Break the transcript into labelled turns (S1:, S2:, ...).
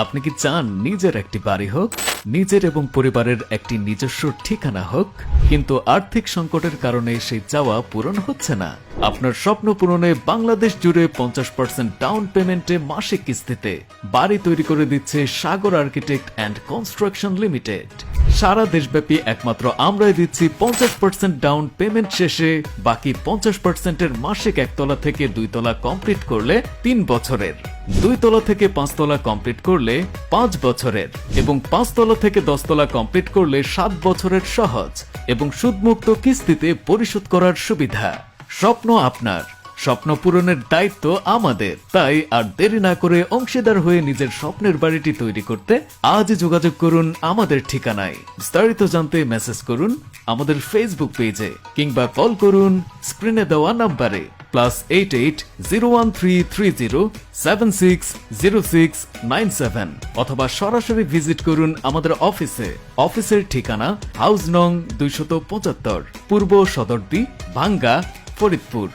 S1: আপনি কি চান নিজের একটি বাড়ি হোক, নিজের এবং পরিবারের একটি নিজস্ব ঠিকানা হোক, কিন্তু আর্থিক সংকটের কারণে সেই চাওয়া পূরণ হচ্ছে না? আপনার স্বপ্ন পূরণে বাংলাদেশ জুড়ে 50% ডাউন পেমেন্টে মাসিক কিস্তিতে বাড়ি তৈরি করে দিচ্ছে সাগর আর্কিটেক্ট অ্যান্ড কনস্ট্রাকশন লিমিটেড। সারা দেশব্যাপী একমাত্র আমরাই দিচ্ছি 50% ডাউন পেমেন্ট শেষে বাকি 50%-এর মাসিক একতলা থেকে 2 তলা কমপ্লিট করলে 3 বছরের, 2 তলা থেকে 5 তলা কমপ্লিট করলে 5 বছরের এবং 5 তলা থেকে 10 তলা কমপ্লিট করলে 7 বছরের সহজ এবং সুদমুক্ত কিস্তিতে পরিশোধ করার সুবিধা। স্বপ্ন আপনার, স্বপ্ন পূরণের দায়িত্ব আমাদের। তাই আর দেরি না করে অংশীদার হয়ে নিজের স্বপ্নের বাড়িটি তৈরি করতে আজই যোগাযোগ করুন আমাদের ঠিকানায়। বিস্তারিত জানতে মেসেজ করুন আমাদের ফেসবুক পেজে কিংবা কল করুন স্ক্রিনে দেওয়া নাম্বারে +88 01330 760697 অথবা সরাসরি ভিজিট করুন আমাদের অফিসে। অফিসের ঠিকানা হাউস নং 275, পূর্ব সদরদি, ভাঙ্গা, ফরিদপুর।